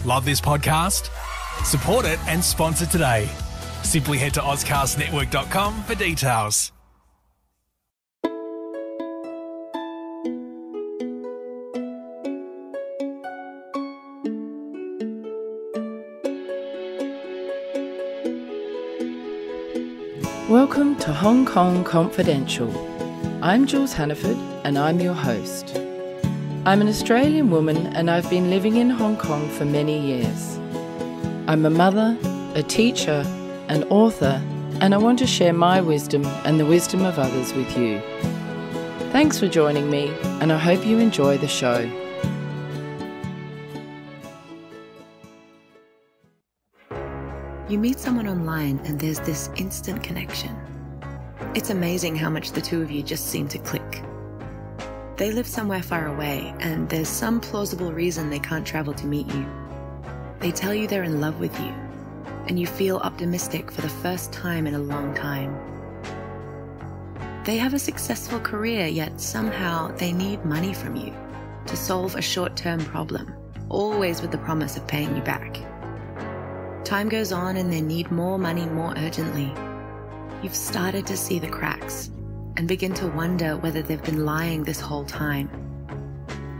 Love this podcast? Support it and sponsor today. Simply head to ozcastnetwork.com for details. Welcome to Hong Kong Confidential. I'm Jules Hannaford and I'm your host. I'm an Australian woman and I've been living in Hong Kong for many years. I'm a mother, a teacher, an author, and I want to share my wisdom and the wisdom of others with you. Thanks for joining me and I hope you enjoy the show. You meet someone online and there's this instant connection. It's amazing how much the two of you just seem to click. They live somewhere far away and there's some plausible reason they can't travel to meet you. They tell you they're in love with you and you feel optimistic for the first time in a long time. They have a successful career, yet somehow they need money from you to solve a short-term problem, always with the promise of paying you back. Time goes on and they need more money more urgently. You've started to see the cracks and begin to wonder whether they've been lying this whole time.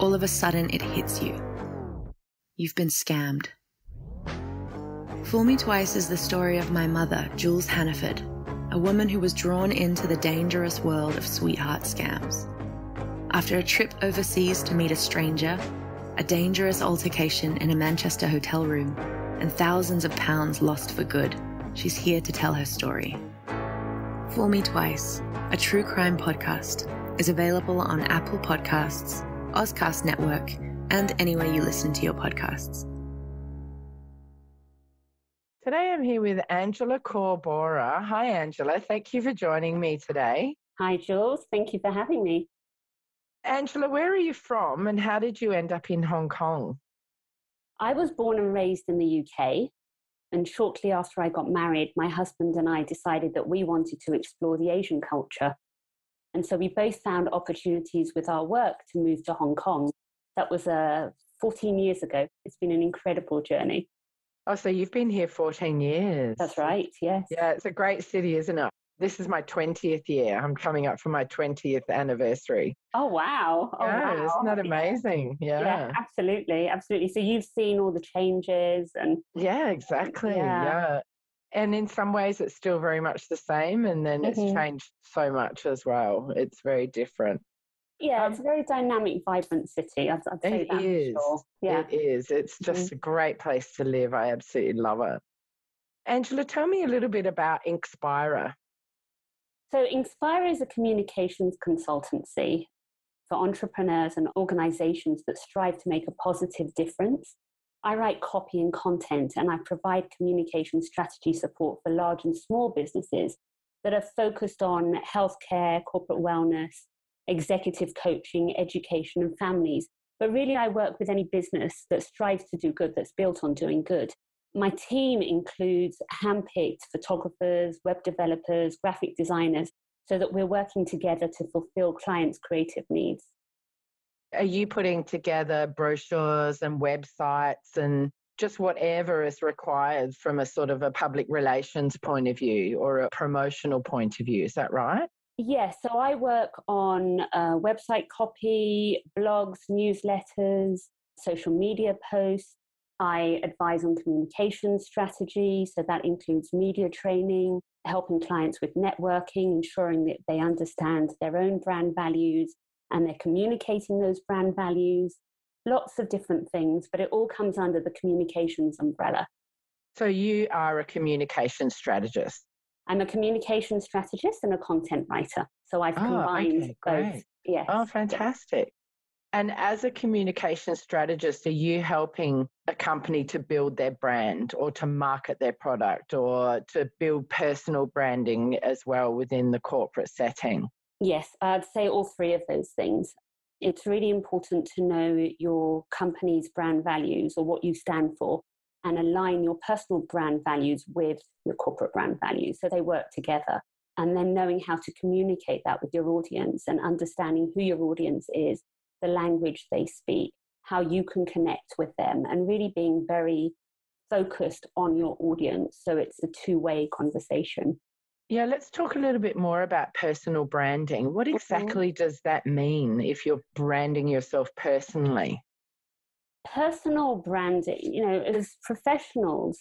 All of a sudden it hits you. You've been scammed. Fool Me Twice is the story of my mother, Jules Hannaford, a woman who was drawn into the dangerous world of sweetheart scams. After a trip overseas to meet a stranger, a dangerous altercation in a Manchester hotel room, and thousands of pounds lost for good, she's here to tell her story. Fool Me Twice, a true crime podcast, is available on Apple Podcasts, Ozcast Network, and anywhere you listen to your podcasts. Today I'm here with Angela Kaur Baura. Hi Angela, thank you for joining me today. Hi Jules, thank you for having me. Angela, where are you from and how did you end up in Hong Kong? I was born and raised in the UK, and shortly after I got married, my husband and I decided that we wanted to explore the Asian culture. And so we both found opportunities with our work to move to Hong Kong. That was 14 years ago. It's been an incredible journey. Oh, so you've been here 14 years. That's right, yes. Yeah, it's a great city, isn't it? This is my 20th year. I'm coming up for my 20th anniversary. Oh, wow. Oh, yeah, wow. Isn't that amazing? Yeah, absolutely. Absolutely. So you've seen all the changes and... Yeah, exactly. Yeah. And in some ways it's still very much the same. And then it's changed so much as well. It's very different. Yeah, it's a very dynamic, vibrant city. I'd say that for sure. Yeah. It is. It's just a great place to live. I absolutely love it. Angela, tell me a little bit about Inkspirer. So Inkspirer is a communications consultancy for entrepreneurs and organizations that strive to make a positive difference. I write copy and content, and I provide communication strategy support for large and small businesses that are focused on healthcare, corporate wellness, executive coaching, education, and families. But really, I work with any business that strives to do good, that's built on doing good. My team includes handpicked photographers, web developers, graphic designers, so that we're working together to fulfill clients' creative needs. Are you putting together brochures and websites and just whatever is required from a sort of a public relations point of view or a promotional point of view? Is that right? Yes, so I work on website copy, blogs, newsletters, social media posts. I advise on communication strategy, so that includes media training, helping clients with networking, ensuring that they understand their own brand values and they're communicating those brand values. Lots of different things, but it all comes under the communications umbrella. So you are a communication strategist? I'm a communication strategist and a content writer. So I've combined both. Yes. Oh, fantastic. And as a communication strategist, are you helping a company to build their brand or to market their product or to build personal branding as well within the corporate setting? Yes, I'd say all three of those things. It's really important to know your company's brand values or what you stand for and align your personal brand values with your corporate brand values so they work together. And then knowing how to communicate that with your audience and understanding who your audience is, the language they speak, how you can connect with them, and really being very focused on your audience. So it's a two-way conversation. Yeah, let's talk a little bit more about personal branding. What exactly does that mean if you're branding yourself personally? Personal branding, as professionals,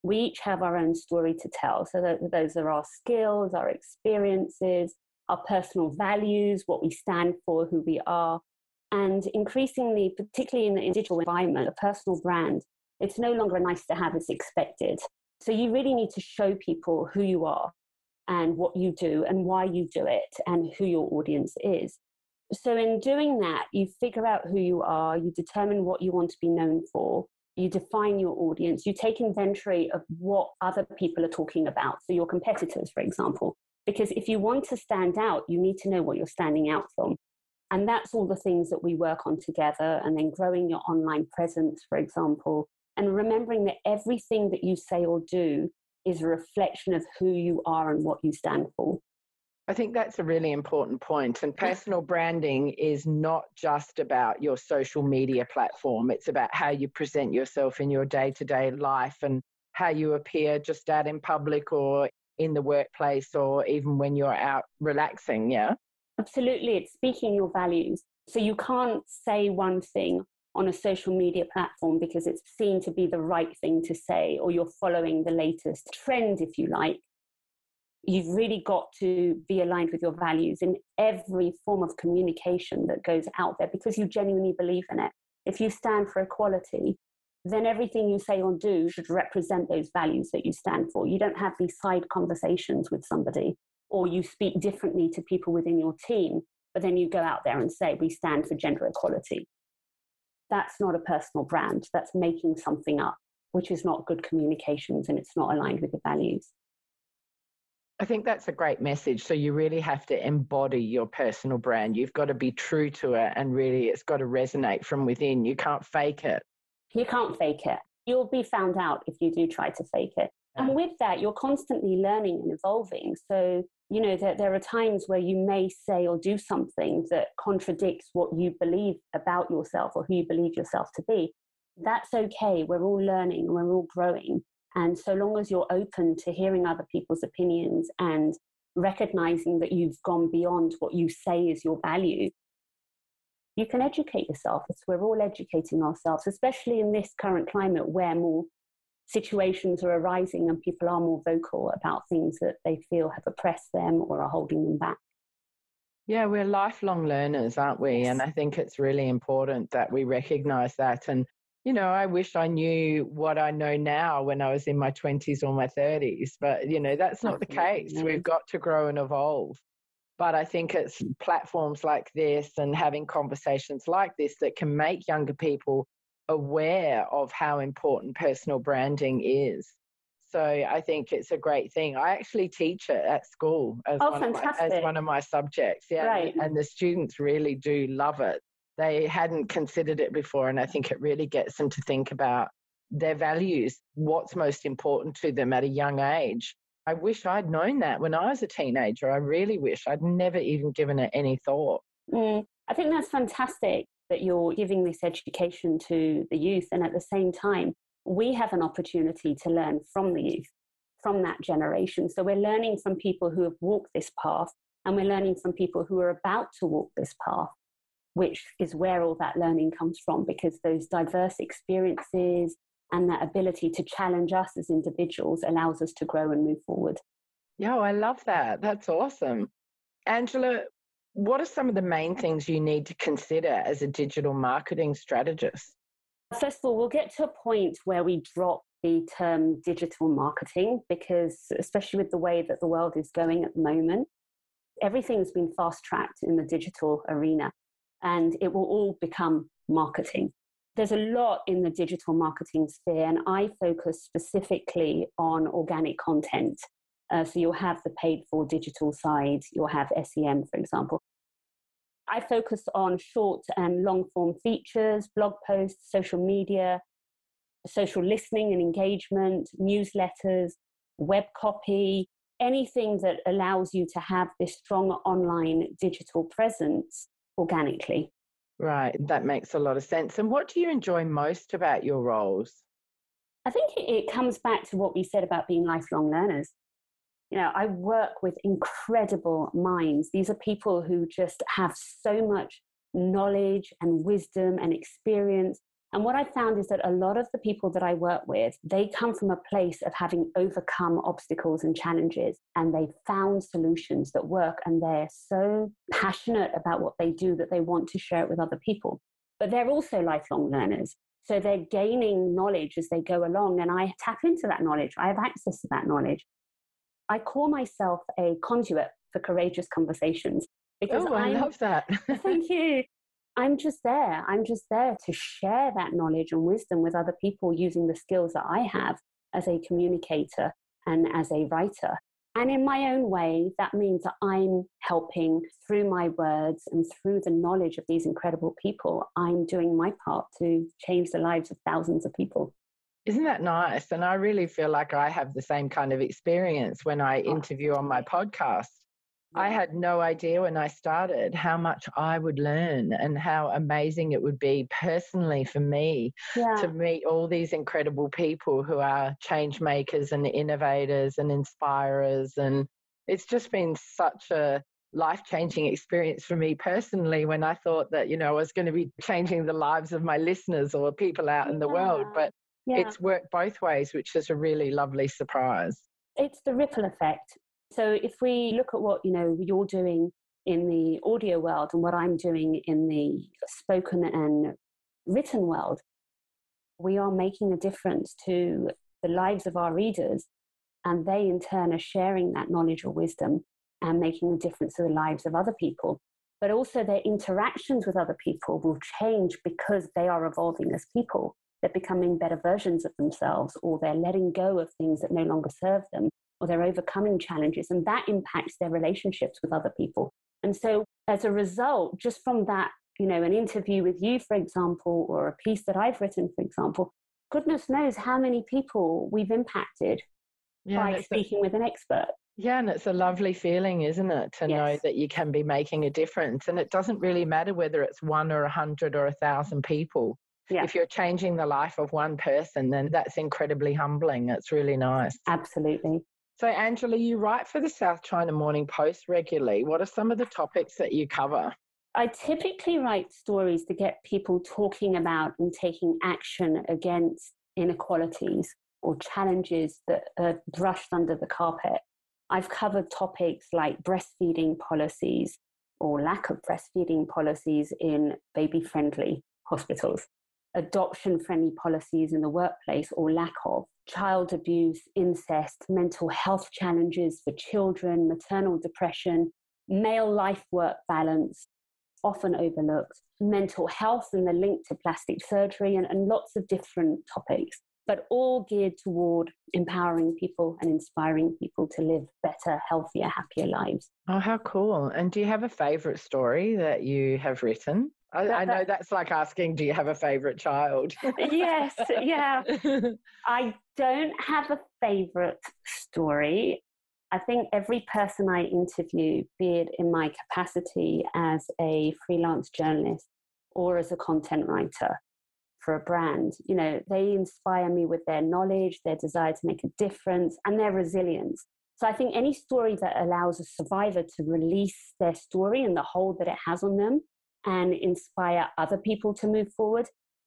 we each have our own story to tell. So those are our skills, our experiences, our personal values, what we stand for, who we are. And increasingly, particularly in the digital environment, a personal brand, it's no longer a nice to have, it's expected. So you really need to show people who you are and what you do and why you do it and who your audience is. So in doing that, you figure out who you are, you determine what you want to be known for, you define your audience, you take inventory of what other people are talking about. So your competitors, for example, because if you want to stand out, you need to know what you're standing out from. And that's all the things that we work on together. And then growing your online presence, for example, and remembering that everything that you say or do is a reflection of who you are and what you stand for. I think that's a really important point. And personal branding is not just about your social media platform. It's about how you present yourself in your day-to-day life and how you appear just out in public or in the workplace or even when you're out relaxing, yeah? Absolutely. It's speaking your values. So you can't say one thing on a social media platform because it's seen to be the right thing to say, or you're following the latest trend, if you like. You've really got to be aligned with your values in every form of communication that goes out there because you genuinely believe in it. If you stand for equality, then everything you say or do should represent those values that you stand for. You don't have these side conversations with somebody, or you speak differently to people within your team, but then you go out there and say, we stand for gender equality. That's not a personal brand. That's making something up, which is not good communications, and it's not aligned with your values. I think that's a great message. So you really have to embody your personal brand. You've got to be true to it, and really it's got to resonate from within. You can't fake it. You can't fake it. You'll be found out if you do try to fake it. And with that, you're constantly learning and evolving. So, there are times where you may say or do something that contradicts what you believe about yourself or who you believe yourself to be. That's okay. We're all learning, we're all growing. And so long as you're open to hearing other people's opinions and recognizing that you've gone beyond what you say is your value, you can educate yourself. We're all educating ourselves, especially in this current climate where more situations are arising and people are more vocal about things that they feel have oppressed them or are holding them back. Yeah, we're lifelong learners, aren't we? Yes. And I think it's really important that we recognize that. And, I wish I knew what I know now when I was in my 20s or my 30s, but, that's not the case. We've got to grow and evolve. But I think it's platforms like this and having conversations like this that can make younger people aware of how important personal branding is. So I think it's a great thing. I actually teach it at school as one of my subjects. Yeah, right. And the students really do love it. They hadn't considered it before, and I think it really gets them to think about their values, what's most important to them at a young age. I wish I'd known that when I was a teenager. I really wish. I'd never even given it any thought. I think that's fantastic that you're giving this education to the youth. And at the same time, we have an opportunity to learn from the youth, from that generation. So we're learning from people who have walked this path, and we're learning from people who are about to walk this path, which is where all that learning comes from, because those diverse experiences and that ability to challenge us as individuals allows us to grow and move forward. Yeah, I love that. That's awesome. Angela, what are some of the main things you need to consider as a digital marketing strategist? First of all, we'll get to a point where we drop the term digital marketing because, especially with the way that the world is going at the moment, everything's been fast-tracked in the digital arena, and it will all become marketing. There's a lot in the digital marketing sphere, and I focus specifically on organic content. So you'll have the paid for digital side, you'll have SEM, for example. I focus on short and long form features, blog posts, social media, social listening and engagement, newsletters, web copy, anything that allows you to have this strong online digital presence organically. Right. That makes a lot of sense. And what do you enjoy most about your roles? I think it comes back to what we said about being lifelong learners. I work with incredible minds. These are people who just have so much knowledge and wisdom and experience. And what I found is that a lot of the people that I work with, they come from a place of having overcome obstacles and challenges, and they've found solutions that work, and they're so passionate about what they do that they want to share it with other people. But they're also lifelong learners. So they're gaining knowledge as they go along, and I tap into that knowledge. I have access to that knowledge. I call myself a conduit for courageous conversations because I love that. Thank you. I'm just there. I'm just there to share that knowledge and wisdom with other people using the skills that I have as a communicator and as a writer. And in my own way, that means that I'm helping through my words and through the knowledge of these incredible people. I'm doing my part to change the lives of thousands of people. Isn't that nice? And I really feel like I have the same kind of experience when I interview on my podcast. I had no idea when I started how much I would learn and how amazing it would be personally for me to meet all these incredible people who are change makers and innovators and inspirers. And it's just been such a life-changing experience for me personally when I thought that, I was going to be changing the lives of my listeners or people out in the world. But it's worked both ways, which is a really lovely surprise. It's the ripple effect. So if we look at what, you're doing in the audio world and what I'm doing in the spoken and written world, we are making a difference to the lives of our readers, and they in turn are sharing that knowledge or wisdom and making a difference to the lives of other people. But also their interactions with other people will change because they are evolving as people. They're becoming better versions of themselves, or they're letting go of things that no longer serve them, or they're overcoming challenges, and that impacts their relationships with other people. And so as a result, just from that, an interview with you, for example, or a piece that I've written, for example, goodness knows how many people we've impacted by speaking with an expert. Yeah, and it's a lovely feeling, isn't it, to know that you can be making a difference. And it doesn't really matter whether it's 1 or 100 or 1,000 people. Yeah. If you're changing the life of one person, then that's incredibly humbling. It's really nice. Absolutely. So, Angela, you write for the South China Morning Post regularly. What are some of the topics that you cover? I typically write stories to get people talking about and taking action against inequalities or challenges that are brushed under the carpet. I've covered topics like breastfeeding policies or lack of breastfeeding policies in baby-friendly hospitals, adoption-friendly policies in the workplace or lack of, child abuse, incest, mental health challenges for children, maternal depression, male life-work balance, often overlooked, mental health and the link to plastic surgery, and lots of different topics, but all geared toward empowering people and inspiring people to live better, healthier, happier lives. Oh, how cool. And do you have a favourite story that you have written? I know that's like asking, do you have a favourite child? Yes, yeah. I don't have a favourite story. I think every person I interview, be it in my capacity as a freelance journalist or as a content writer for a brand, they inspire me with their knowledge, their desire to make a difference, and their resilience. So I think any story that allows a survivor to release their story and the hold that it has on them and inspire other people to move forward,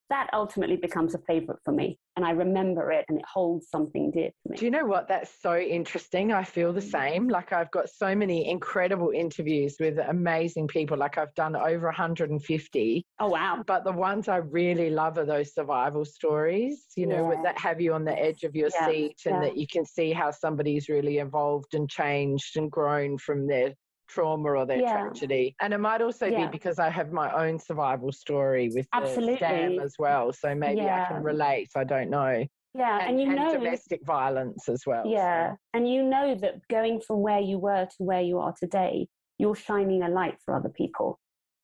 that ultimately becomes a favorite for me. And I remember it and it holds something dear to me. Do you know what? That's so interesting. I feel the same. Like I've got so many incredible interviews with amazing people. Like I've done over 150. Oh, wow. But the ones I really love are those survival stories, that have you on the edge of your seat and that you can see how somebody's really evolved and changed and grown from their trauma or their tragedy. And it might also be because I have my own survival story with the scam as well. So maybe I can relate. I don't know. Yeah. And domestic violence as well. Yeah. So. And that going from where you were to where you are today, you're shining a light for other people.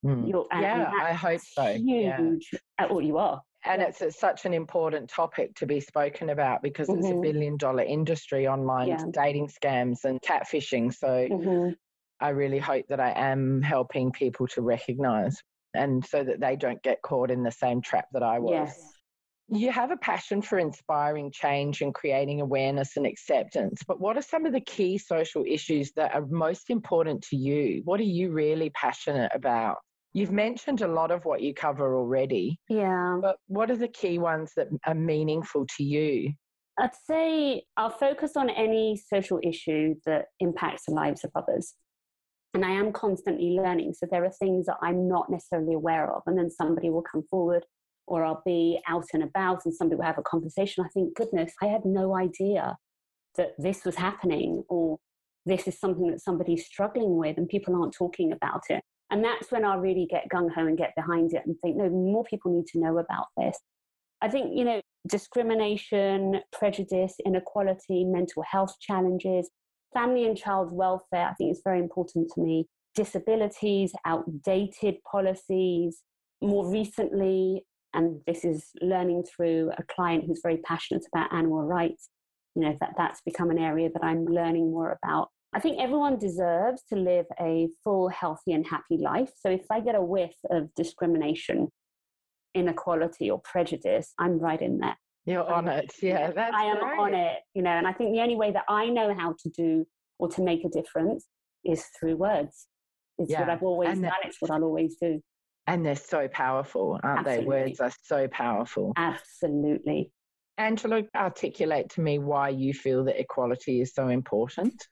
I hope so. Huge at what you are. And it's such an important topic to be spoken about because it's $1 billion industry, online dating scams and catfishing. So I really hope that I am helping people to recognise and so that they don't get caught in the same trap that I was. Yes. You have a passion for inspiring change and creating awareness and acceptance, but what are some of the key social issues that are most important to you? What are you really passionate about? You've mentioned a lot of what you cover already. Yeah. But what are the key ones that are meaningful to you? I'd say I'll focus on any social issue that impacts the lives of others. And I am constantly learning. So there are things that I'm not necessarily aware of. And then somebody will come forward, or I'll be out and about and somebody will have a conversation. I think, goodness, I had no idea that this was happening, or this is something that somebody's struggling with and people aren't talking about it. And that's when I'll really get gung-ho and get behind it and think, no, more people need to know about this. I think, discrimination, prejudice, inequality, mental health challenges, family and child welfare, I think is very important to me. Disabilities, outdated policies. More recently, and this is learning through a client who's very passionate about animal rights, that's become an area that I'm learning more about. I think everyone deserves to live a full, healthy and happy life. So if I get a whiff of discrimination, inequality or prejudice, I'm right in there. You're on it. Yeah, that's I am great. on it, and I think the only way that I know how to do or to make a difference is through words. It's what I've always done. It's what I'll always do. And they're so powerful, aren't they? Words are so powerful. Absolutely. Angela, articulate to me why you feel that equality is so important.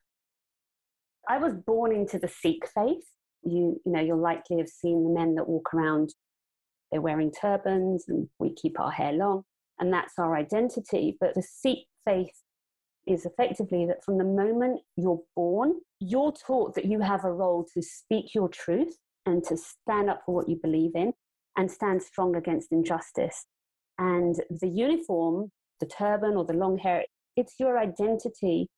I was born into the Sikh faith. You'll likely have seen the men that walk around, they're wearing turbans and we keep our hair long, and that's our identity. But the Sikh faith is effectively that from the moment you're born, you're taught that you have a role to speak your truth and to stand up for what you believe in and stand strong against injustice. And the uniform, the turban or the long hair, it's your identity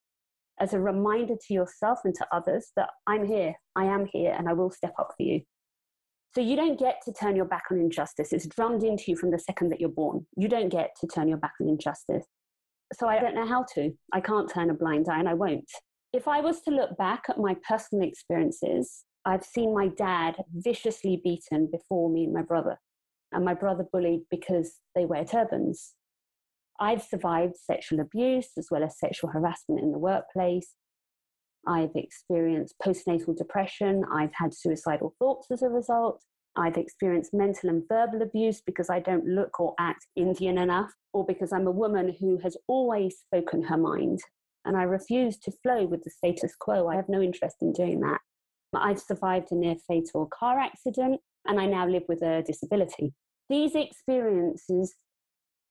as a reminder to yourself and to others that I'm here, I am here, and I will step up for you. So you don't get to turn your back on injustice. It's drummed into you from the second that you're born. You don't get to turn your back on injustice. So I don't know how to. I can't turn a blind eye, and I won't. If I was to look back at my personal experiences, I've seen my dad viciously beaten before me and my brother bullied because they wear turbans. I've survived sexual abuse as well as sexual harassment in the workplace. I've experienced postnatal depression. I've had suicidal thoughts as a result. I've experienced mental and verbal abuse because I don't look or act Indian enough, or because I'm a woman who has always spoken her mind. And I refuse to flow with the status quo. I have no interest in doing that. I've survived a near fatal car accident, and I now live with a disability. These experiences,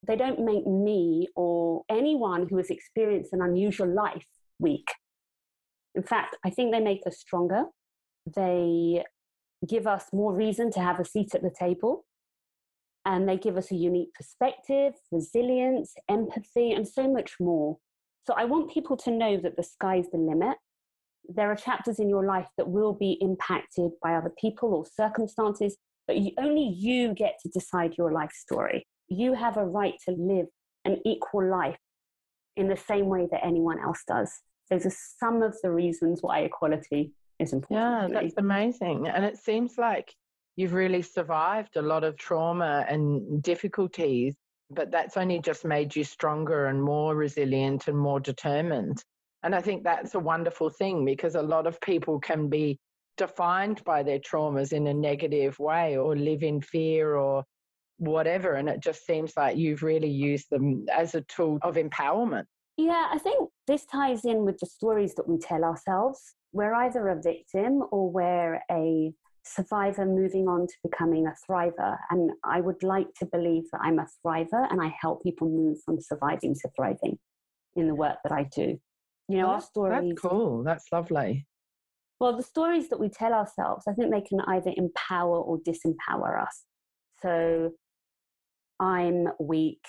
they don't make me or anyone who has experienced an unusual life weak. In fact, I think they make us stronger. They give us more reason to have a seat at the table. And they give us a unique perspective, resilience, empathy, and so much more. So I want people to know that the sky's the limit. There are chapters in your life that will be impacted by other people or circumstances, but only you get to decide your life story. You have a right to live an equal life in the same way that anyone else does. Those are some of the reasons why equality is important. Yeah, that's amazing. And it seems like you've really survived a lot of trauma and difficulties, but that's only just made you stronger and more resilient and more determined. And I think that's a wonderful thing, because a lot of people can be defined by their traumas in a negative way or live in fear or whatever. And it just seems like you've really used them as a tool of empowerment. Yeah, I think this ties in with the stories that we tell ourselves. We're either a victim or we're a survivor moving on to becoming a thriver. And I would like to believe that I'm a thriver and I help people move from surviving to thriving in the work that I do. Our stories. That's cool. That's lovely. Well, the stories that we tell ourselves, I think they can either empower or disempower us. So I'm weak.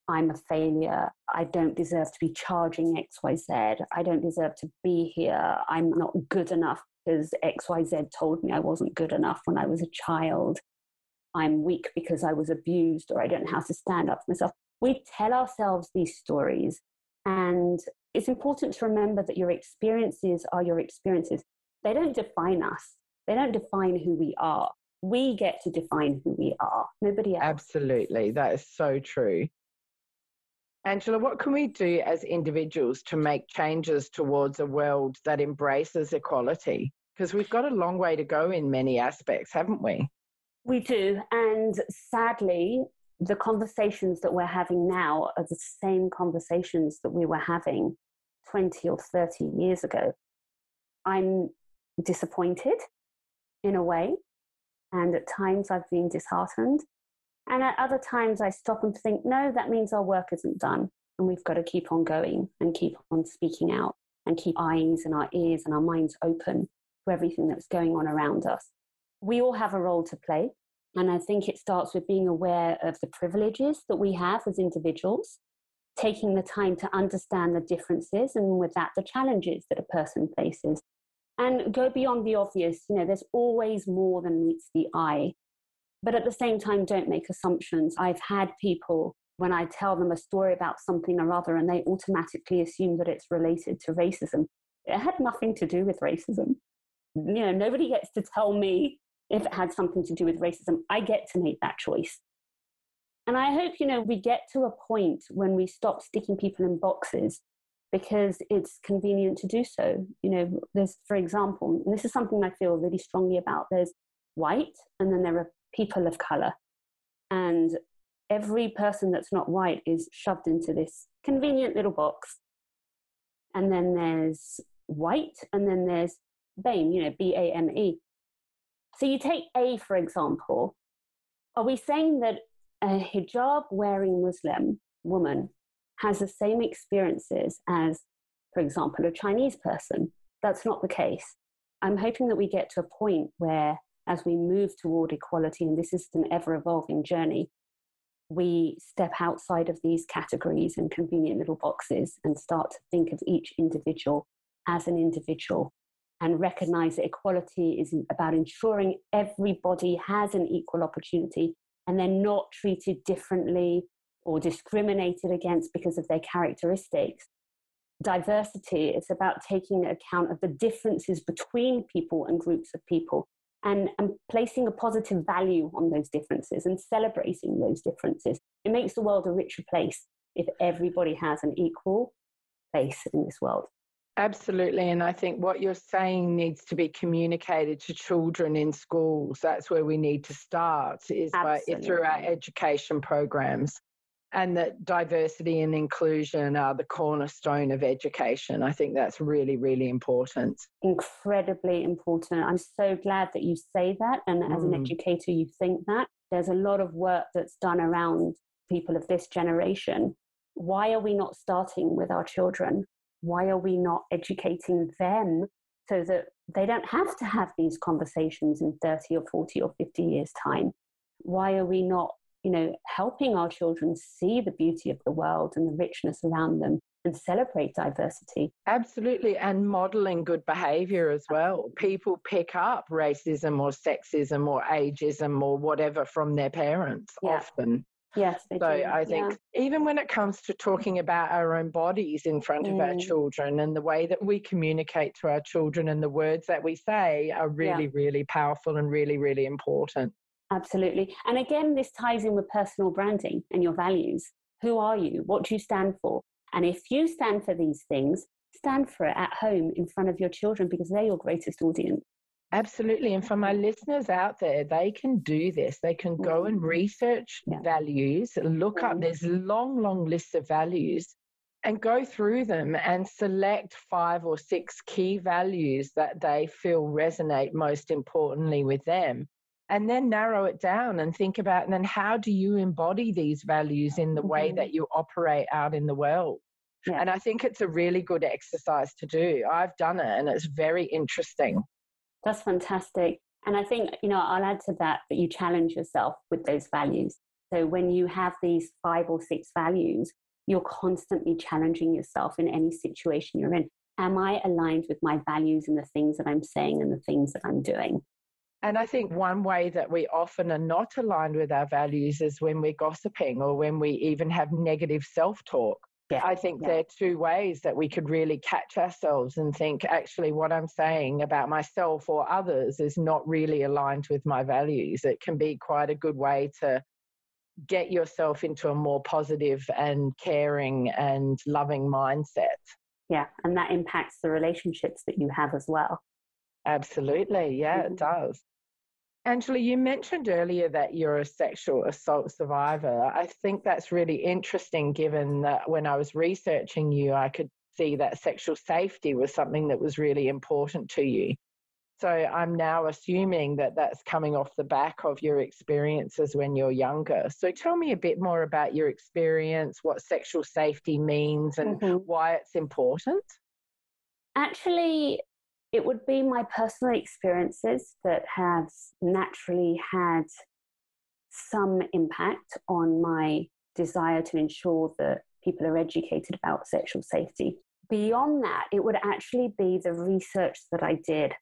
I'm a failure. I don't deserve to be charging XYZ. I don't deserve to be here. I'm not good enough because XYZ told me I wasn't good enough when I was a child. I'm weak because I was abused, or I don't know how to stand up for myself. We tell ourselves these stories, and it's important to remember that your experiences are your experiences. They don't define us. They don't define who we are. We get to define who we are, nobody else. Absolutely. That is so true. Angela, what can we do as individuals to make changes towards a world that embraces equality? Because we've got a long way to go in many aspects, haven't we? We do. And sadly, the conversations that we're having now are the same conversations that we were having 20 or 30 years ago. I'm disappointed in a way. And at times I've been disheartened. And at other times I stop and think, no, that means our work isn't done. And we've got to keep on going and keep on speaking out and keep our eyes and our ears and our minds open to everything that's going on around us. We all have a role to play. And I think it starts with being aware of the privileges that we have as individuals, taking the time to understand the differences and with that, the challenges that a person faces. And go beyond the obvious. There's always more than meets the eye. But at the same time, don't make assumptions. I've had people, when I tell them a story about something or other, and they automatically assume that it's related to racism. It had nothing to do with racism. Nobody gets to tell me if it had something to do with racism. I get to make that choice. And I hope, we get to a point when we stop sticking people in boxes because it's convenient to do so. There's, for example, and this is something I feel really strongly about, there's white and then there are people of color. And every person that's not white is shoved into this convenient little box. And then there's white and then there's BAME, B-A-M-E. So you take A, for example. Are we saying that a hijab-wearing Muslim woman has the same experiences as, for example, a Chinese person? That's not the case. I'm hoping that we get to a point where, as we move toward equality, and this is an ever-evolving journey, we step outside of these categories and convenient little boxes and start to think of each individual as an individual and recognize that equality is about ensuring everybody has an equal opportunity and they're not treated differently or discriminated against because of their characteristics. Diversity is about taking account of the differences between people and groups of people and placing a positive value on those differences and celebrating those differences. It makes the world a richer place if everybody has an equal place in this world. Absolutely. And I think what you're saying needs to be communicated to children in schools. That's where we need to start, is through our education programs. And that diversity and inclusion are the cornerstone of education. I think that's really, really important. Incredibly important. I'm so glad that you say that. And as an educator, you think that. There's a lot of work that's done around people of this generation. Why are we not starting with our children? Why are we not educating them so that they don't have to have these conversations in 30 or 40 or 50 years' time? Why are we not helping our children see the beauty of the world and the richness around them and celebrate diversity? Absolutely. And modeling good behavior as well. People pick up racism or sexism or ageism or whatever from their parents often. Yes, they do. I think even when it comes to talking about our own bodies in front of our children and the way that we communicate to our children and the words that we say are really, really powerful and really, really important. Absolutely. And again, this ties in with personal branding and your values. Who are you? What do you stand for? And if you stand for these things, stand for it at home in front of your children because they're your greatest audience. Absolutely. And for my listeners out there, they can do this. They can go and research values, look up, there's long, long lists of values, and go through them and select 5 or 6 key values that they feel resonate most importantly with them. And then narrow it down and think about, and then how do you embody these values in the way that you operate out in the world? Yeah. And I think it's a really good exercise to do. I've done it and it's very interesting. That's fantastic. And I think, I'll add to that you challenge yourself with those values. So when you have these 5 or 6 values, you're constantly challenging yourself in any situation you're in. Am I aligned with my values and the things that I'm saying and the things that I'm doing? And I think one way that we often are not aligned with our values is when we're gossiping or when we even have negative self-talk. Yeah. I think there are two ways that we could really catch ourselves and think, actually, what I'm saying about myself or others is not really aligned with my values. It can be quite a good way to get yourself into a more positive and caring and loving mindset. Yeah, and that impacts the relationships that you have as well. Absolutely. Yeah, it does. Angela, you mentioned earlier that you're a sexual assault survivor. I think that's really interesting, given that when I was researching you, I could see that sexual safety was something that was really important to you. So I'm now assuming that that's coming off the back of your experiences when you're younger. So tell me a bit more about your experience, what sexual safety means, and why it's important. Actually, it would be my personal experiences that have naturally had some impact on my desire to ensure that people are educated about sexual safety. Beyond that, it would actually be the research that I did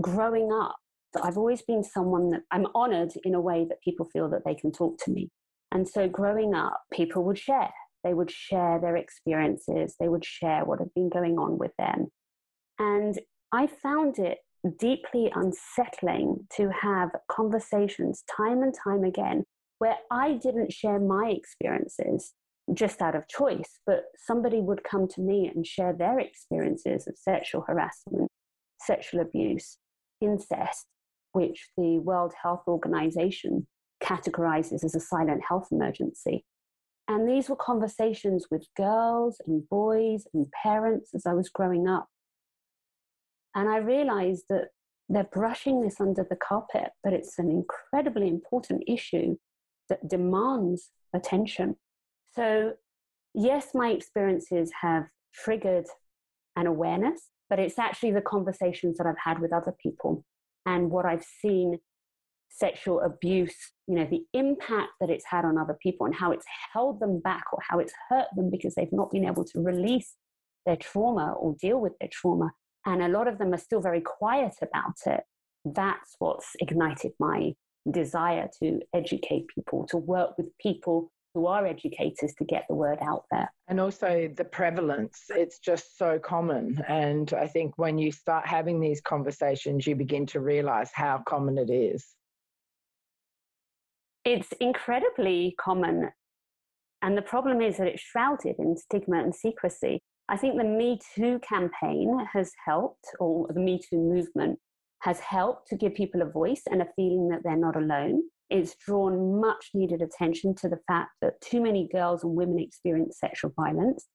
growing up. I've always been someone that I'm honored in a way that people feel that they can talk to me. And so growing up, people would share. They would share their experiences. They would share what had been going on with them. And I found it deeply unsettling to have conversations time and time again where I didn't share my experiences just out of choice, but somebody would come to me and share their experiences of sexual harassment, sexual abuse, incest, which the World Health Organization categorizes as a silent health emergency. And these were conversations with girls and boys and parents as I was growing up. And I realized that they're brushing this under the carpet, but it's an incredibly important issue that demands attention. So, yes, my experiences have triggered an awareness, but it's actually the conversations that I've had with other people and what I've seen sexual abuse, the impact that it's had on other people and how it's held them back or how it's hurt them because they've not been able to release their trauma or deal with their trauma. And a lot of them are still very quiet about it. That's what's ignited my desire to educate people, to work with people who are educators to get the word out there. And also the prevalence, it's just so common. And I think when you start having these conversations, you begin to realize how common it is. It's incredibly common. And the problem is that it's shrouded in stigma and secrecy. I think the Me Too campaign has helped, or the Me Too movement has helped to give people a voice and a feeling that they're not alone. It's drawn much needed attention to the fact that too many girls and women experience sexual violence.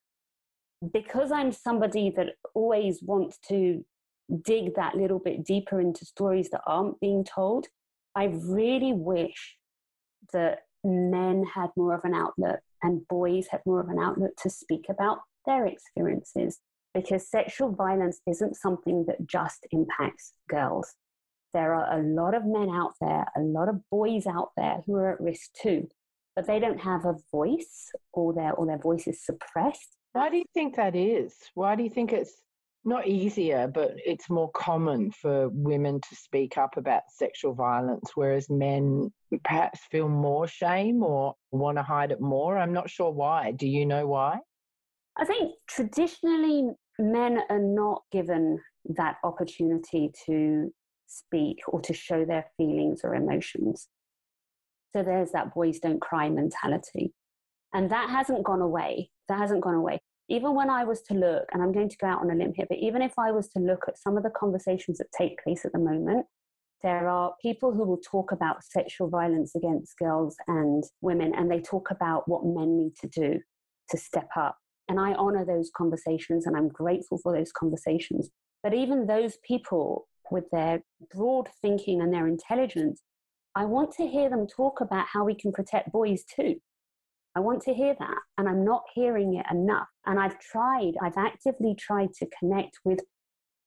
Because I'm somebody that always wants to dig that little bit deeper into stories that aren't being told, I really wish that men had more of an outlet and boys had more of an outlet to speak about their experiences, because sexual violence isn't something that just impacts girls. There are a lot of men out there, a lot of boys out there who are at risk too, but they don't have a voice, or their voice is suppressed. Why do you think that is? Why do you think it's not easier, but it's more common for women to speak up about sexual violence, whereas men perhaps feel more shame or want to hide it more? I'm not sure why. Do you know why? I think traditionally men are not given that opportunity to speak or to show their feelings or emotions. So there's that boys don't cry mentality. And that hasn't gone away. Even when I was to look, and I'm going to go out on a limb here, but even if I was to look at some of the conversations that take place at the moment, there are people who will talk about sexual violence against girls and women, and they talk about what men need to do to step up. And I honor those conversations, and I'm grateful for those conversations. But even those people with their broad thinking and their intelligence, I want to hear them talk about how we can protect boys too. I want to hear that, and I'm not hearing it enough. And I've actively tried to connect with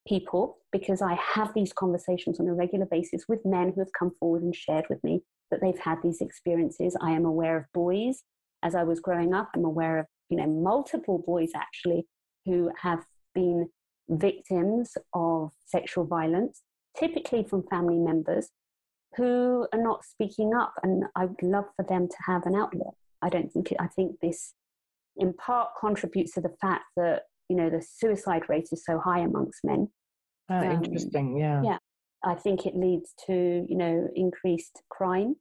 people, because I have these conversations on a regular basis with men who have come forward and shared with me that they've had these experiences. I am aware of boys as I was growing up. I'm aware of multiple boys actually who have been victims of sexual violence, typically from family members who are not speaking up. And I would love for them to have an outlet. I think this in part contributes to the fact that, the suicide rate is so high amongst men. Interesting, yeah. Yeah. I think it leads to, increased crime,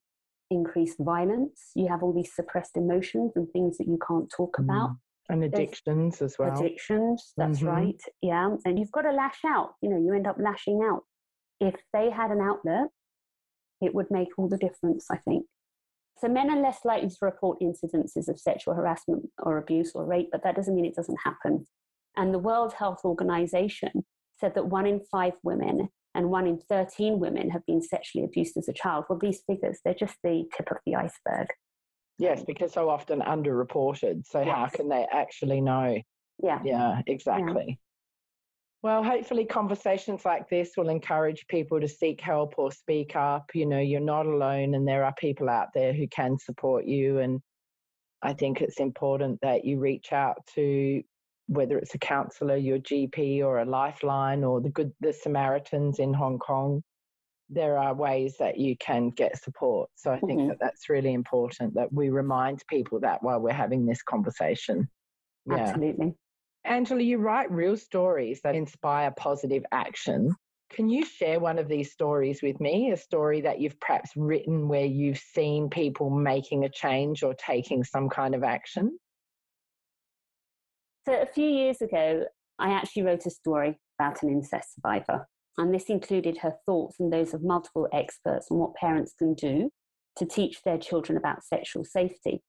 increased violence. You have all these suppressed emotions and things that you can't talk about. And addictions as well. Addictions, that's right. Yeah. And you've got to lash out. You end up lashing out. If they had an outlet, it would make all the difference, I think. So men are less likely to report incidences of sexual harassment or abuse or rape, but that doesn't mean it doesn't happen. And the World Health Organization said that 1 in 5 women and 1 in 13 women have been sexually abused as a child. Well, these figures, they're just the tip of the iceberg. Yes, because so often underreported. So how can they actually know? Yeah. Yeah, exactly. Yeah. Well, hopefully conversations like this will encourage people to seek help or speak up. You're not alone and there are people out there who can support you. And I think it's important that you reach out to, whether it's a counsellor, your GP, or a Lifeline, or the Samaritans in Hong Kong. There are ways that you can get support. So I think that that's really important, that we remind people that while we're having this conversation. Yeah. Absolutely. Angela, you write real stories that inspire positive action. Can you share one of these stories with me, a story that you've perhaps written where you've seen people making a change or taking some kind of action? So a few years ago, I actually wrote a story about an incest survivor. And this included her thoughts and those of multiple experts on what parents can do to teach their children about sexual safety.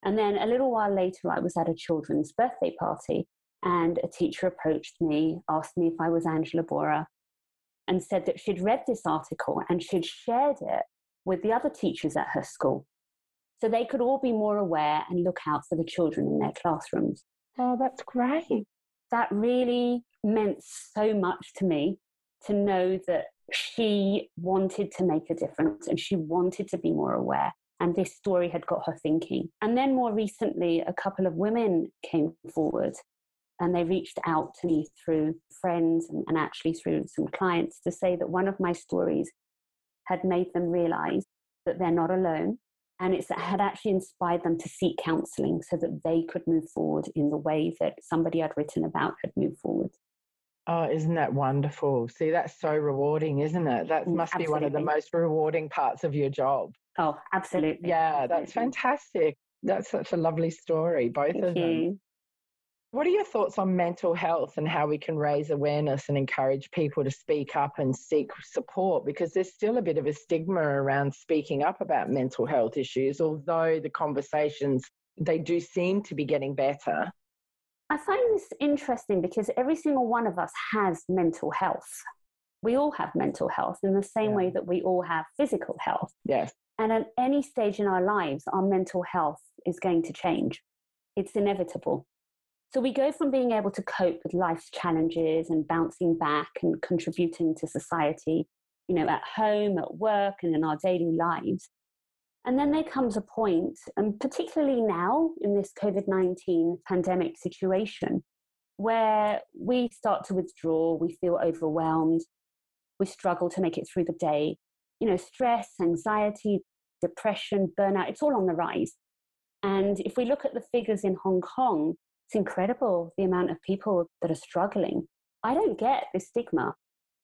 And then a little while later, I was at a children's birthday party and a teacher approached me, asked me if I was Angela Baura, and said that she'd read this article and she'd shared it with the other teachers at her school so they could all be more aware and look out for the children in their classrooms. Oh, that's great. That really meant so much to me, to know that she wanted to make a difference and she wanted to be more aware. And this story had got her thinking. And then more recently, a couple of women came forward and they reached out to me through friends and actually through some clients to say that one of my stories had made them realize that they're not alone. And it had actually inspired them to seek counselling so that they could move forward in the way that somebody I'd written about had moved forward. Oh, isn't that wonderful? See, that's so rewarding, isn't it? That must be one of the most rewarding parts of your job. Oh, absolutely. Yeah, that's fantastic. That's such a lovely story, both of them. What are your thoughts on mental health and how we can raise awareness and encourage people to speak up and seek support? Because there's still a bit of a stigma around speaking up about mental health issues, although the conversations, they do seem to be getting better. I find this interesting because every single one of us has mental health. We all have mental health in the same way that we all have physical health. Yes. And at any stage in our lives, our mental health is going to change. It's inevitable. So we go from being able to cope with life's challenges and bouncing back and contributing to society, at home, at work, and in our daily lives. And then there comes a point, and particularly now in this COVID-19 pandemic situation, where we start to withdraw, we feel overwhelmed, we struggle to make it through the day. Stress, anxiety, depression, burnout, it's all on the rise. And if we look at the figures in Hong Kong, it's incredible the amount of people that are struggling. I don't get this stigma.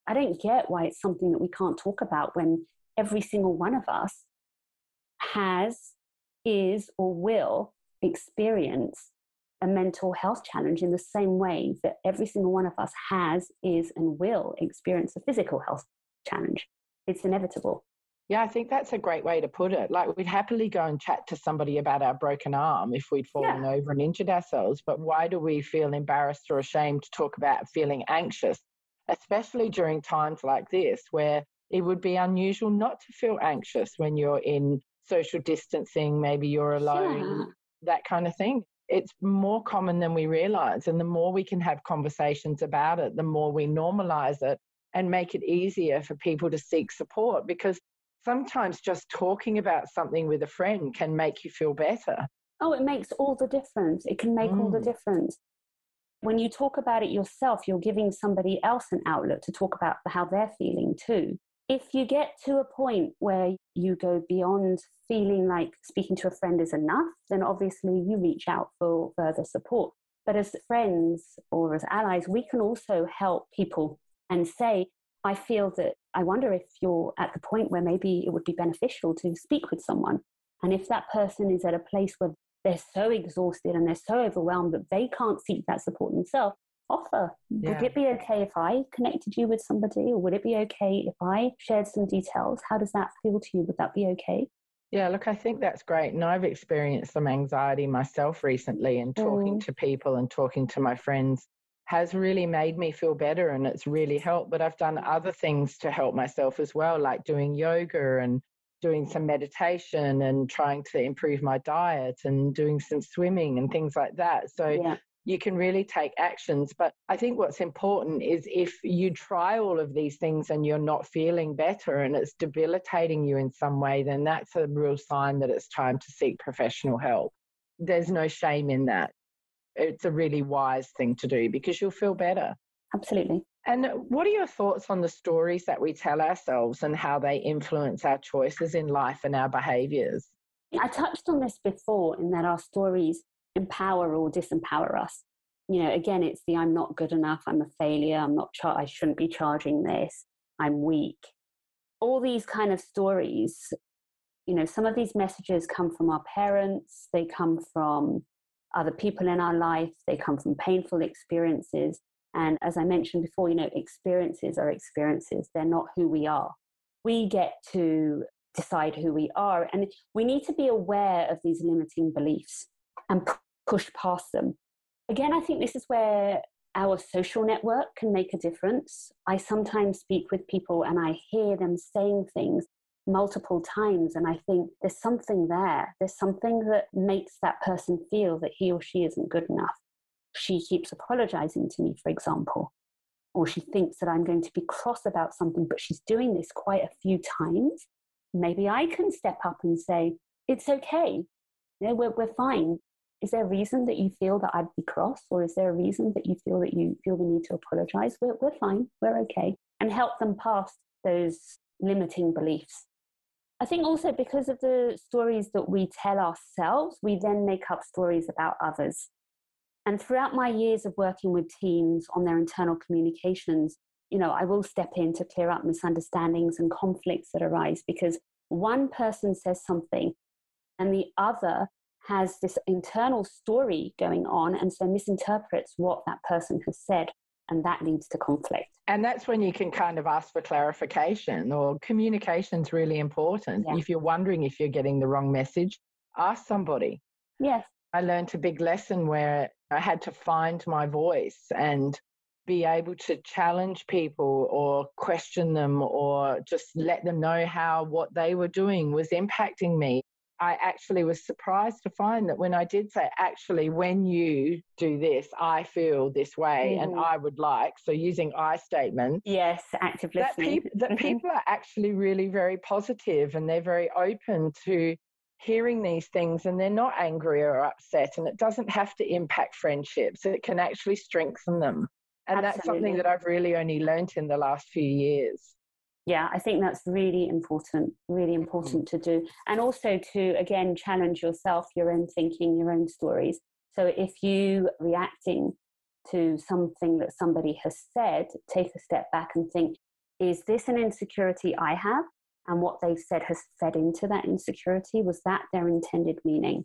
I don't get why it's something that we can't talk about when every single one of us has, is, or will experience a mental health challenge in the same way that every single one of us has, is, and will experience a physical health challenge. It's inevitable. Yeah, I think that's a great way to put it. Like, we'd happily go and chat to somebody about our broken arm if we'd fallen over and injured ourselves. But why do we feel embarrassed or ashamed to talk about feeling anxious, especially during times like this, where it would be unusual not to feel anxious when you're in social distancing, maybe you're alone, that kind of thing. It's more common than we realize. And the more we can have conversations about it, the more we normalize it and make it easier for people to seek support, because sometimes just talking about something with a friend can make you feel better. Oh, it makes all the difference. It can make all the difference. When you talk about it yourself, you're giving somebody else an outlet to talk about how they're feeling too. If you get to a point where you go beyond feeling like speaking to a friend is enough, then obviously you reach out for further support. But as friends or as allies, we can also help people and say, I feel that I wonder if you're at the point where maybe it would be beneficial to speak with someone. And if that person is at a place where they're so exhausted and they're so overwhelmed that they can't seek that support themselves, offer. Yeah. Would it be okay if I connected you with somebody, or would it be okay if I shared some details? How does that feel to you? Would that be okay? Yeah, look, I think that's great. And I've experienced some anxiety myself recently, and talking to people and talking to my friends has really made me feel better, and it's really helped. But I've done other things to help myself as well, like doing yoga and doing some meditation and trying to improve my diet and doing some swimming and things like that. So you can really take actions. But I think what's important is if you try all of these things and you're not feeling better and it's debilitating you in some way, then that's a real sign that it's time to seek professional help. There's no shame in that. It's a really wise thing to do because you'll feel better. Absolutely. And what are your thoughts on the stories that we tell ourselves and how they influence our choices in life and our behaviours? I touched on this before, in that our stories empower or disempower us. You know, again, it's the I'm not good enough, I'm a failure, I shouldn't be charging this, I'm weak. All these kind of stories, you know, some of these messages come from our parents, they come from other people in our life, they come from painful experiences. And as I mentioned before, you know, experiences are experiences. They're not who we are. We get to decide who we are. And we need to be aware of these limiting beliefs and push past them. Again, I think this is where our social network can make a difference. I sometimes speak with people and I hear them saying things multiple times, and I think there's something there. There's something that makes that person feel that he or she isn't good enough. She keeps apologizing to me, for example, or she thinks that I'm going to be cross about something, but she's doing this quite a few times. Maybe I can step up and say, it's okay. You know, we're fine. Is there a reason that you feel that I'd be cross? Or is there a reason that you feel the need to apologize? We're fine. We're okay. And help them past those limiting beliefs. I think also because of the stories that we tell ourselves, we then make up stories about others. And throughout my years of working with teams on their internal communications, you know, I will step in to clear up misunderstandings and conflicts that arise because one person says something and the other has this internal story going on and so misinterprets what that person has said, and that leads to conflict. And that's when you can kind of ask for clarification, or communication's really important. Yeah. If you're wondering if you're getting the wrong message, ask somebody. Yes. I learned a big lesson where I had to find my voice and be able to challenge people or question them or just let them know how what they were doing was impacting me. I actually was surprised to find that when I did say, actually, when you do this, I feel this way and I would like, so using I statements. Yes, active listening. That people are actually really very positive and they're very open to hearing these things, and they're not angry or upset, and it doesn't have to impact friendships. It can actually strengthen them. And That's something that I've really only learnt in the last few years. Yeah, I think that's really important to do. And also to, again, challenge yourself, your own thinking, your own stories. So if you reacting to something that somebody has said, take a step back and think, is this an insecurity I have? And what they've said has fed into that insecurity. Was that their intended meaning?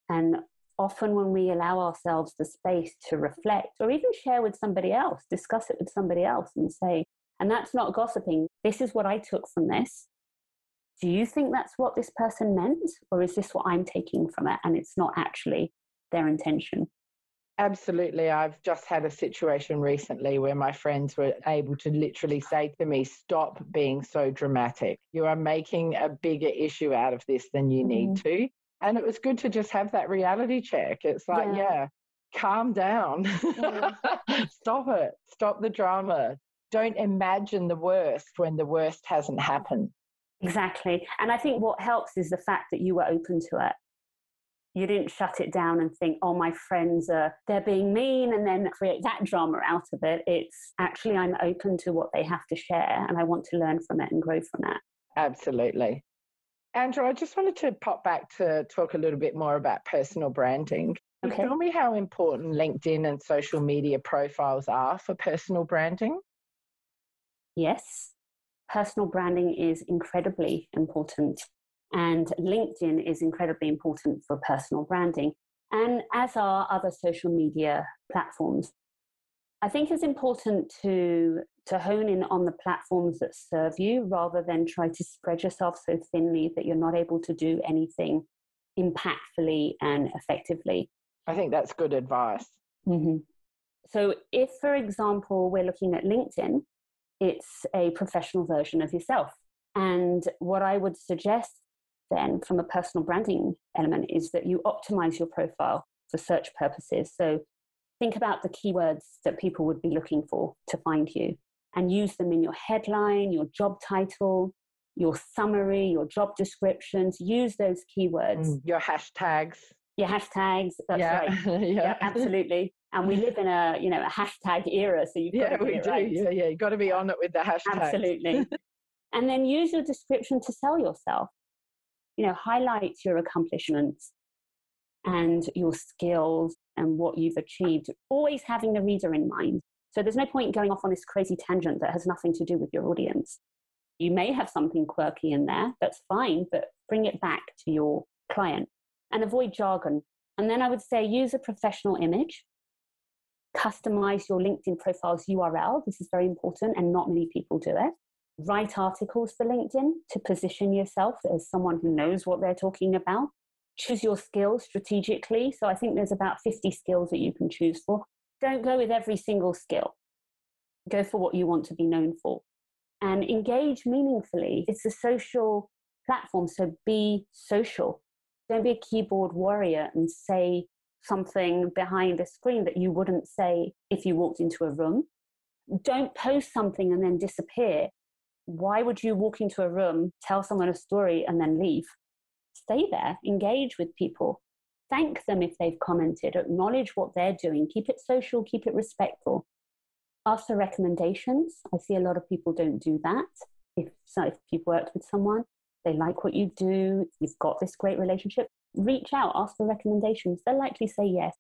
And often when we allow ourselves the space to reflect or even share with somebody else, discuss it with somebody else and say, and that's not gossiping, this is what I took from this. Do you think that's what this person meant? Or is this what I'm taking from it and it's not actually their intention? Absolutely. I've just had a situation recently where my friends were able to literally say to me, stop being so dramatic. You are making a bigger issue out of this than you need to. And it was good to just have that reality check. It's like, calm down. Stop it. Stop the drama. Don't imagine the worst when the worst hasn't happened. Exactly. And I think what helps is the fact that you were open to it. You didn't shut it down and think, oh, my friends they're being mean, and then create that drama out of it. It's actually, I'm open to what they have to share and I want to learn from it and grow from that. Absolutely. Andrew, I just wanted to pop back to talk a little bit more about personal branding. Okay. Tell me how important LinkedIn and social media profiles are for personal branding. Yes, personal branding is incredibly important, and LinkedIn is incredibly important for personal branding, and as are other social media platforms. I think it's important to hone in on the platforms that serve you rather than try to spread yourself so thinly that you're not able to do anything impactfully and effectively. I think that's good advice. Mm-hmm. So if, for example, we're looking at LinkedIn, it's a professional version of yourself. And what I would suggest then from a personal branding element is that you optimize your profile for search purposes. So think about the keywords that people would be looking for to find you and use them in your headline, your job title, your summary, your job descriptions. Use those keywords. Your hashtags. Your hashtags, that's right. Yeah, absolutely. And we live in a hashtag era, so you've got to we get it do. right. Yeah, you've got to be on it with the hashtags. Absolutely. And then use your description to sell yourself. Highlight your accomplishments and your skills and what you've achieved, always having the reader in mind. So there's no point going off on this crazy tangent that has nothing to do with your audience. You may have something quirky in there, that's fine, but bring it back to your client and avoid jargon. And then I would say use a professional image, customize your LinkedIn profile's URL. This is very important and not many people do it. Write articles for LinkedIn to position yourself as someone who knows what they're talking about. Choose your skills strategically. So I think there's about 50 skills that you can choose for. Don't go with every single skill. Go for what you want to be known for. And engage meaningfully. It's a social platform, so be social. Don't be a keyboard warrior and say something behind a screen that you wouldn't say if you walked into a room. Don't post something and then disappear. Why would you walk into a room, tell someone a story, and then leave? Stay there, engage with people. Thank them if they've commented, acknowledge what they're doing, keep it social, keep it respectful. Ask for recommendations. I see a lot of people don't do that. If you've worked with someone, they like what you do, you've got this great relationship, reach out, ask for recommendations. They'll likely say yes,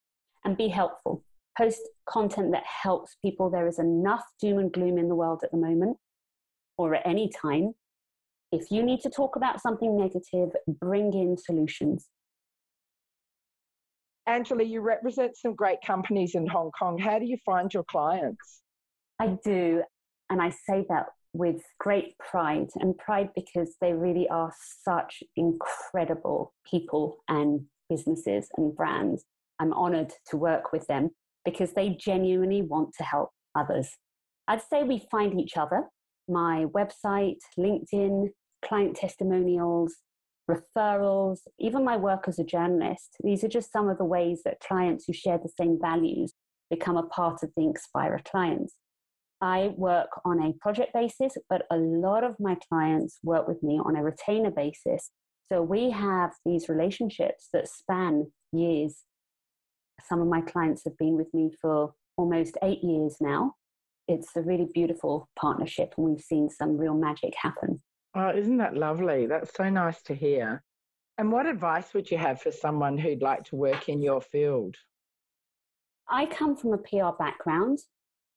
and be helpful. Post content that helps people. There is enough doom and gloom in the world at the moment, or at any time. If you need to talk about something negative, bring in solutions. Angela, you represent some great companies in Hong Kong. How do you find your clients? I do, and I say that with great pride, and pride because they really are such incredible people and businesses and brands. I'm honored to work with them because they genuinely want to help others. I'd say we find each other. My website, LinkedIn, client testimonials, referrals, even my work as a journalist. These are just some of the ways that clients who share the same values become a part of the Inkspirer clients. I work on a project basis, but a lot of my clients work with me on a retainer basis. So we have these relationships that span years. Some of my clients have been with me for almost 8 years now. It's a really beautiful partnership, and we've seen some real magic happen. Oh, isn't that lovely? That's so nice to hear. And what advice would you have for someone who'd like to work in your field? I come from a PR background,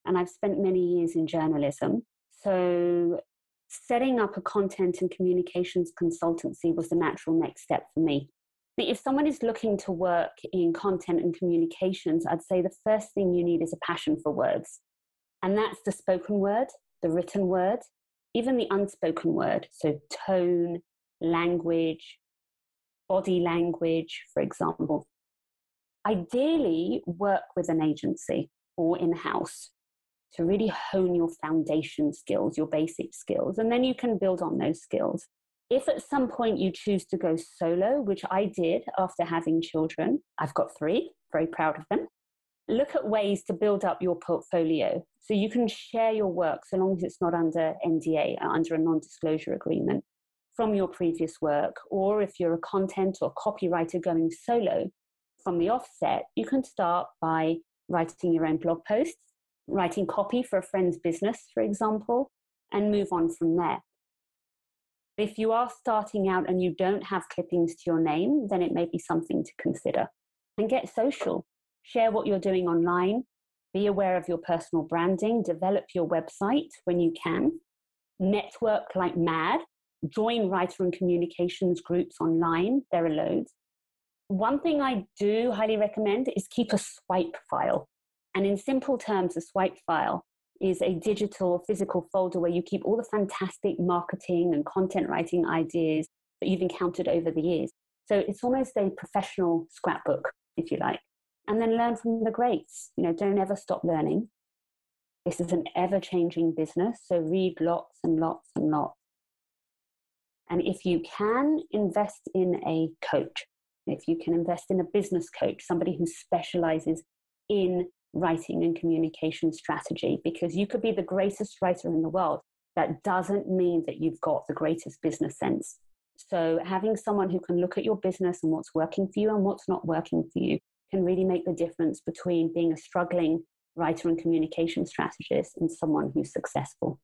and I've spent many years in journalism. So setting up a content and communications consultancy was the natural next step for me. If someone is looking to work in content and communications, I'd say the first thing you need is a passion for words. And that's the spoken word, the written word, even the unspoken word. So tone, language, body language, for example. Ideally, work with an agency or in-house to really hone your foundation skills, your basic skills, and then you can build on those skills. If at some point you choose to go solo, which I did after having children, I've got 3, very proud of them, look at ways to build up your portfolio so you can share your work so long as it's not under NDA, under a non-disclosure agreement. from your previous work, or if you're a content or copywriter going solo from the offset, you can start by writing your own blog posts, writing copy for a friend's business, for example, and move on from there. If you are starting out and you don't have clippings to your name, then it may be something to consider. And get social. Share what you're doing online. Be aware of your personal branding. Develop your website when you can. Network like mad. Join writer and communications groups online. There are loads. One thing I do highly recommend is keep a swipe file. And in simple terms, a swipe file is a digital physical folder where you keep all the fantastic marketing and content writing ideas that you've encountered over the years. So it's almost a professional scrapbook, if you like. And then learn from the greats. Don't ever stop learning. This is an ever-changing business, so read lots and lots and lots. And if you can, invest in a coach. If you can invest in a business coach, somebody who specializes in writing and communication strategy, because you could be the greatest writer in the world. That doesn't mean that you've got the greatest business sense. So having someone who can look at your business and what's working for you and what's not working for you can really make the difference between being a struggling writer and communication strategist and someone who's successful.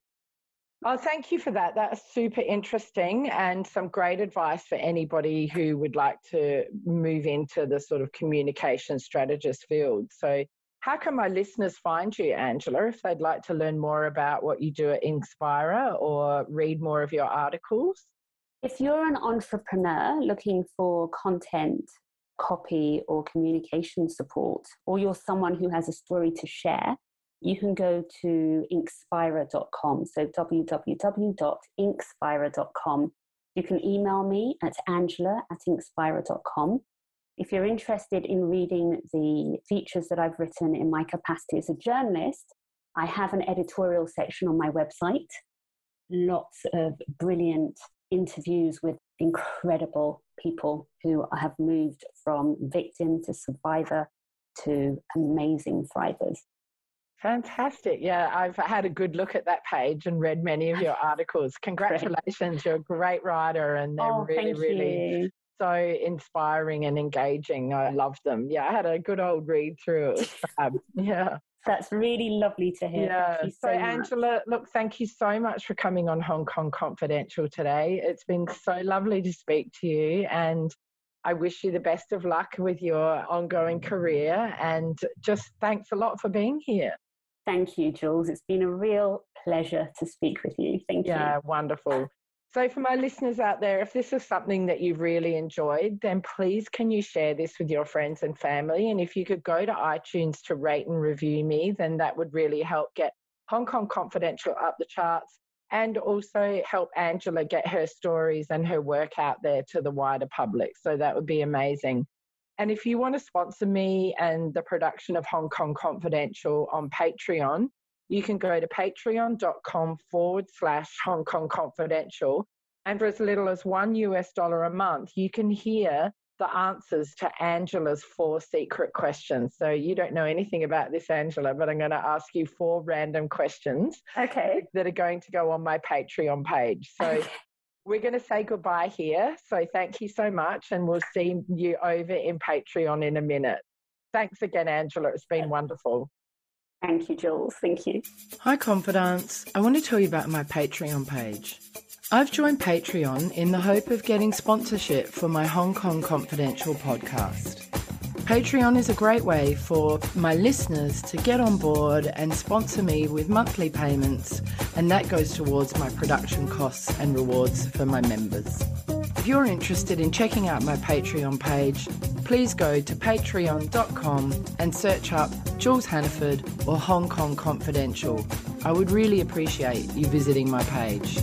Oh, thank you for that. That's super interesting and some great advice for anybody who would like to move into the sort of communication strategist field. So how can my listeners find you, Angela, if they'd like to learn more about what you do at Inkspirer or read more of your articles? If you're an entrepreneur looking for content, copy, or communication support, or you're someone who has a story to share, you can go to inkspirer.com. So www.inkspirer.com. You can email me at angela@inkspirer.com. If you're interested in reading the features that I've written in my capacity as a journalist, I have an editorial section on my website. Lots of brilliant interviews with incredible people who have moved from victim to survivor to amazing thrivers. Fantastic. Yeah, I've had a good look at that page and read many of your articles. Congratulations. You're a great writer and they're really so inspiring and engaging. I love them. Yeah, I had a good old read through. It was fab. Yeah. That's really lovely to hear. Yeah. Thank you so Angela, much. Look, thank you so much for coming on Hong Kong Confidential today. It's been so lovely to speak to you, and I wish you the best of luck with your ongoing career, and just thanks a lot for being here. Thank you, Jules. It's been a real pleasure to speak with you. Thank you. Yeah, wonderful. So for my listeners out there, if this is something that you've really enjoyed, then please can you share this with your friends and family? And if you could go to iTunes to rate and review me, then that would really help get Hong Kong Confidential up the charts and also help Angela get her stories and her work out there to the wider public. So that would be amazing. And if you want to sponsor me and the production of Hong Kong Confidential on Patreon, you can go to patreon.com/Hong Kong Confidential. And for as little as $1 a month, you can hear the answers to Angela's 4 secret questions. So you don't know anything about this, Angela, but I'm going to ask you 4 random questions. Okay. That are going to go on my Patreon page. So we're going to say goodbye here. So thank you so much. And we'll see you over in Patreon in a minute. Thanks again, Angela. It's been wonderful. Thank you, Jules. Thank you. Hi, Confidants. I want to tell you about my Patreon page. I've joined Patreon in the hope of getting sponsorship for my Hong Kong Confidential podcast. Patreon is a great way for my listeners to get on board and sponsor me with monthly payments, and that goes towards my production costs and rewards for my members. If you're interested in checking out my Patreon page, please go to patreon.com and search up Jules Hannaford or Hong Kong Confidential. I would really appreciate you visiting my page.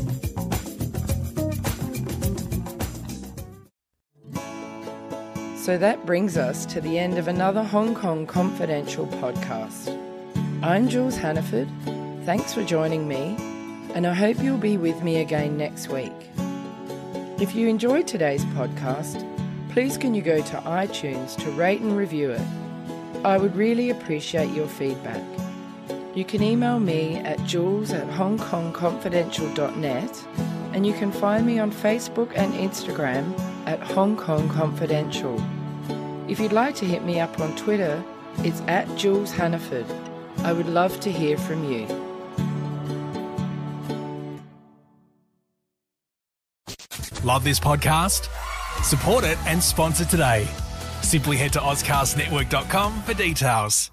So that brings us to the end of another Hong Kong Confidential podcast. I'm Jules Hannaford. Thanks for joining me, and I hope you'll be with me again next week. If you enjoyed today's podcast, please can you go to iTunes to rate and review it. I would really appreciate your feedback. You can email me at jules@hongkongconfidential.net, and you can find me on Facebook and Instagram at Hong Kong Confidential. If you'd like to hit me up on Twitter, it's at Jules Hannaford. I would love to hear from you. Love this podcast? Support it and sponsor today. Simply head to AuscastNetwork.com for details.